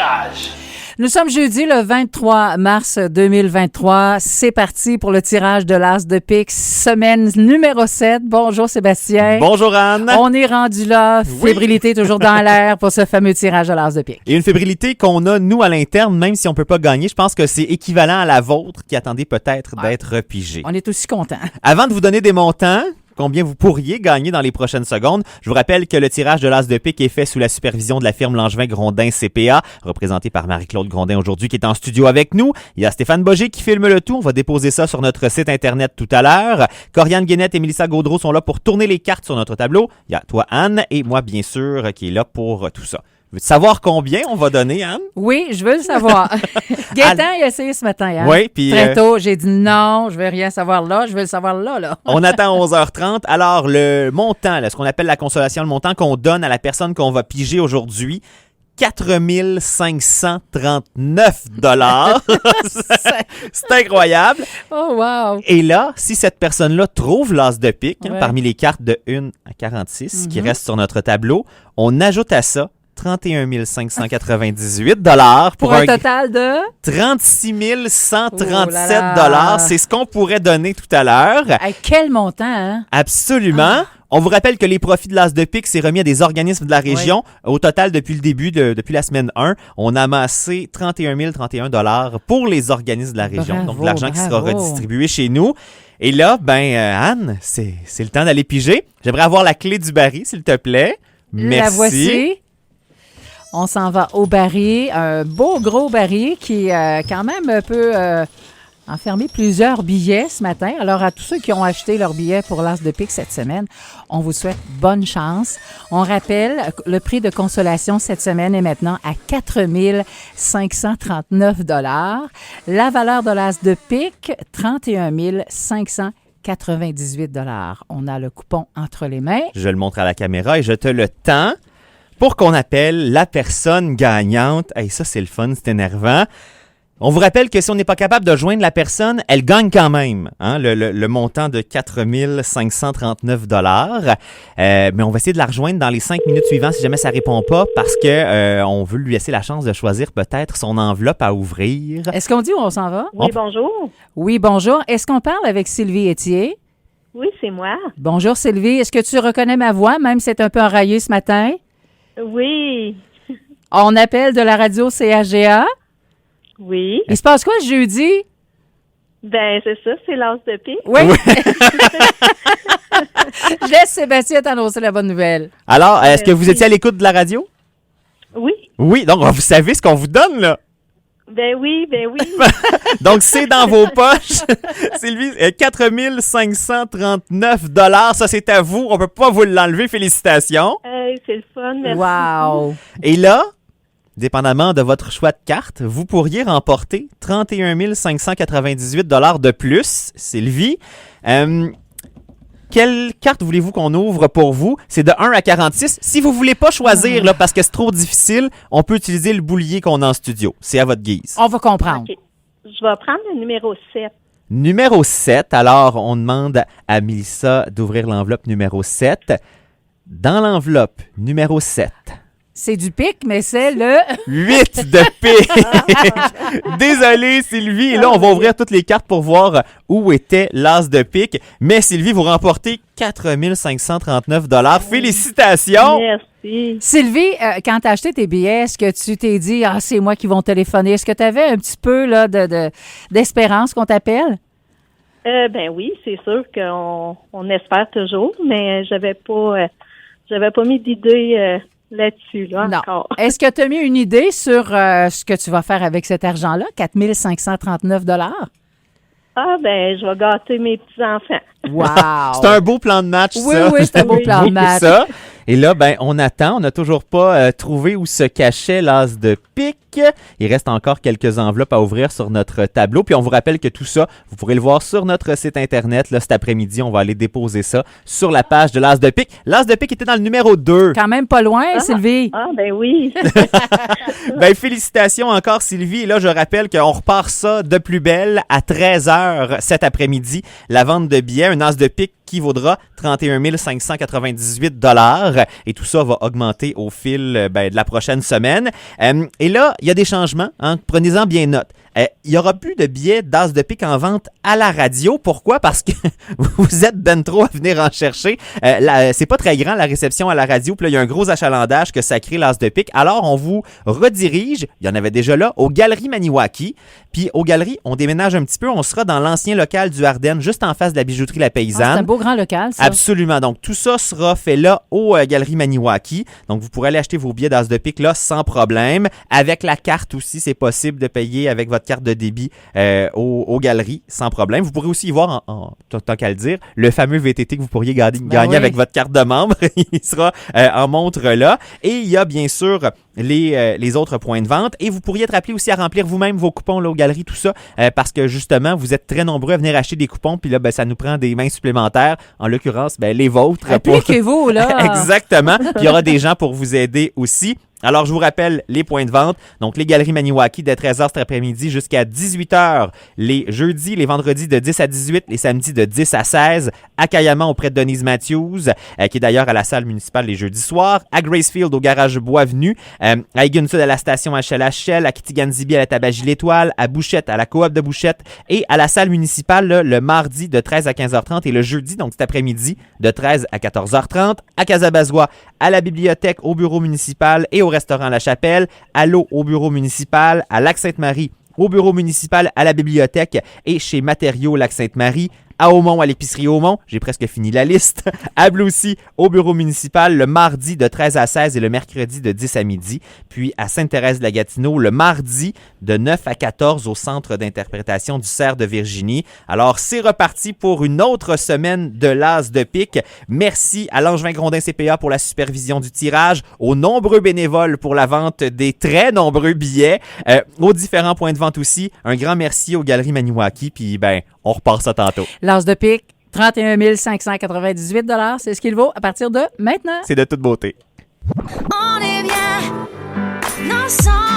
tirage. Nous sommes jeudi le 23 mars 2023. C'est parti pour le tirage de l'As de pique, semaine numéro 7. Bonjour Sébastien. Bonjour Anne. On est rendu là, fébrilité toujours dans l'air pour ce fameux tirage de l'As de pique. Et une fébrilité qu'on a, nous, à l'interne, même si on peut pas gagner, je pense que c'est équivalent à la vôtre qui attendait peut-être d'être repigée. On est aussi contents. Avant de vous donner des montants, combien vous pourriez gagner dans les prochaines secondes. Je vous rappelle que le tirage de l'As de pique est fait sous la supervision de la firme Langevin-Grondin CPA, représentée par Marie-Claude Grondin aujourd'hui, qui est en studio avec nous. Il y a Stéphane Boger qui filme le tout. On va déposer ça sur notre site Internet tout à l'heure. Corianne Guénette et Mélissa Gaudreau sont là pour tourner les cartes sur notre tableau. Il y a toi, Anne, et moi, bien sûr, qui est là pour tout ça. Veux-tu savoir combien on va donner, Anne? Oui, je veux le savoir. Gaëtan, il a essayé ce matin. Hein? Oui, puis... Très tôt, j'ai dit non, je veux rien savoir là, je veux le savoir là. On attend 11h30. Alors, le montant, là, ce qu'on appelle la consolation, le montant qu'on donne à la personne qu'on va piger aujourd'hui, 4 539 $. C'est incroyable. Oh, wow. Et là, si cette personne-là trouve l'As de pique, Ouais. parmi les cartes de 1 à 46 qui restent sur notre tableau, on ajoute à ça 31 598 $ Pour un total de... 36 137 Oh là là. $. C'est ce qu'on pourrait donner tout à l'heure. Hey, quel montant, hein? Absolument. On vous rappelle que les profits de l'As de pique, c'est remis à des organismes de la région. Au total, depuis le début, depuis la semaine 1, on a amassé 31 031 $ pour les organismes de la région. Bravo, Donc, l'argent qui sera bravo. redistribué chez nous. Et là, Anne, c'est le temps d'aller piger. J'aimerais avoir la clé du baril, s'il te plaît. Merci. La voici. On s'en va au baril. Un beau gros baril qui quand même peut enfermer plusieurs billets ce matin. Alors, à tous ceux qui ont acheté leurs billets pour l'As de pique cette semaine, on vous souhaite bonne chance. On rappelle, le prix de consolation cette semaine est maintenant à 4 539 $. La valeur de l'As de pique, 31 598 $. On a le coupon entre les mains. Je le montre à la caméra et je te le tends pour qu'on appelle la personne gagnante. Hey, ça, c'est le fun, c'est énervant. On vous rappelle que si on n'est pas capable de joindre la personne, elle gagne quand même, hein, le montant de 4 539 $. Mais on va essayer de la rejoindre dans les 5 minutes suivantes si jamais ça répond pas parce que on veut lui laisser la chance de choisir peut-être son enveloppe à ouvrir. Est-ce qu'on dit où on s'en va? Oui, bonjour. Oui, bonjour. Est-ce qu'on parle avec Sylvie Étier? Oui, c'est moi. Bonjour Sylvie. Est-ce que tu reconnais ma voix, même si c'est un peu enraillé ce matin? Oui. On appelle de la radio CHGA. Oui. Il se passe quoi jeudi? Ben, c'est ça, c'est l'As de pique. Oui. Je laisse Sébastien t'annoncer la bonne nouvelle. Alors, est-ce que vous étiez à l'écoute de la radio? Oui. Oui, donc vous savez ce qu'on vous donne, là. Ben oui. Donc, c'est dans vos poches. Sylvie, 4 539 $. Ça, c'est à vous. On peut pas vous l'enlever. Félicitations. C'est le fun, merci. Wow. Et là, dépendamment de votre choix de carte, vous pourriez remporter 31 598 $ de plus. Sylvie, quelle carte voulez-vous qu'on ouvre pour vous? C'est de 1 à 46. Si vous voulez pas choisir, là, parce que c'est trop difficile, on peut utiliser le boulier qu'on a en studio. C'est à votre guise. On va comprendre. OK. Je vais prendre le numéro 7. Numéro 7. Alors, on demande à Mélissa d'ouvrir l'enveloppe numéro 7. Dans l'enveloppe numéro 7, C'est du pic, mais c'est le... 8 de pique. Désolé, Sylvie. Et là, on va ouvrir toutes les cartes pour voir où était l'As de pique. Mais Sylvie, vous remportez 4 539 $. Félicitations. Merci. Sylvie, quand tu as acheté tes billets, est-ce que tu t'es dit « Ah, c'est moi qui vont téléphoner ». Est-ce que tu avais un petit peu là, d'espérance qu'on t'appelle? Ben oui, c'est sûr qu'on espère toujours, mais j'avais pas mis d'idée là-dessus, là, Non. encore. Est-ce que tu as mis une idée sur ce que tu vas faire avec cet argent-là, 4 539 $? Ah, ben, je vais gâter mes petits-enfants. Wow! C'est un beau plan de match, Oui, ça. oui, c'est un beau plan de Beaucoup match. ça. Et là, on attend. On n'a toujours pas trouvé où se cachait l'As de pique. Il reste encore quelques enveloppes à ouvrir sur notre tableau. Puis on vous rappelle que tout ça, vous pourrez le voir sur notre site Internet. Là, cet après-midi, on va aller déposer ça sur la page de l'As de pique. L'As de pique était dans le numéro 2. Quand même pas loin, Sylvie. Ah, ben oui. Félicitations encore, Sylvie. Et là, je rappelle qu'on repart ça de plus belle à 13h cet après-midi. La vente de billets, un As de pique qui vaudra 31 598 $. Et tout ça va augmenter au fil de la prochaine semaine. Et là, il y a des changements. Hein? Prenez-en bien note. Il n'y aura plus de billets d'As de pique en vente à la radio. Pourquoi? Parce que vous êtes ben trop à venir en chercher. C'est pas très grand, la réception à la radio. Puis là, il y a un gros achalandage que ça crée l'As de pique. Alors, on vous redirige, il y en avait déjà là, aux Galeries Maniwaki. Puis aux Galeries, on déménage un petit peu. On sera dans l'ancien local du Ardennes, juste en face de la bijouterie La Paysanne. C'est un beau grand local, ça. Absolument. Donc, tout ça sera fait là aux Galeries Maniwaki. Donc, vous pourrez aller acheter vos billets d'As de pique là sans problème. Avec la carte aussi, c'est possible de payer avec votre carte de débit aux galeries sans problème. Vous pourrez aussi y voir, tant qu'à le dire, le fameux VTT que vous pourriez gagner avec votre carte de membre. Il sera en montre là. Et il y a bien sûr les autres points de vente. Et vous pourriez être appelé aussi à remplir vous-même vos coupons là, aux galeries, tout ça, parce que justement, vous êtes très nombreux à venir acheter des coupons. Puis là, ça nous prend des mains supplémentaires. En l'occurrence, les vôtres. Appliquez-vous, là. Exactement. Puis il y aura des gens pour vous aider aussi. Alors, je vous rappelle les points de vente. Donc, les Galeries Maniwaki dès 13h cet après-midi jusqu'à 18h. Les jeudis, les vendredis de 10 à 18, les samedis de 10 à 16. À Cayamant auprès de Denise Matthews, qui est d'ailleurs à la salle municipale les jeudis soirs. À Gracefield au garage Bois-Venu. À Egunson à la station HLHL. À Kitigan-Zibi à la Tabagie L'Étoile. À Bouchette, à la coop de Bouchette. Et à la salle municipale là, le mardi de 13 à 15h30 et le jeudi, donc cet après-midi, de 13 à 14h30. À Casabazois, à la bibliothèque, au bureau municipal et au restaurant La Chapelle, à l'eau au bureau municipal, à Lac-Sainte-Marie, au bureau municipal, à la bibliothèque et chez Matériaux Lac-Sainte-Marie. À Aumont, à l'épicerie Aumont, j'ai presque fini la liste. À Bloussy, au bureau municipal, le mardi de 13 à 16 et le mercredi de 10 à midi. Puis à Sainte-Thérèse-de-la-Gatineau, le mardi de 9 à 14 au centre d'interprétation du Cerf de Virginie. Alors, c'est reparti pour une autre semaine de l'As de pique. Merci à Langevin Grondin CPA pour la supervision du tirage, aux nombreux bénévoles pour la vente des très nombreux billets, aux différents points de vente aussi. Un grand merci aux Galeries Maniwaki. Puis, on repart ça tantôt. L'As de pique, 31 598 $, c'est ce qu'il vaut à partir de maintenant. C'est de toute beauté. On est bien ensemble.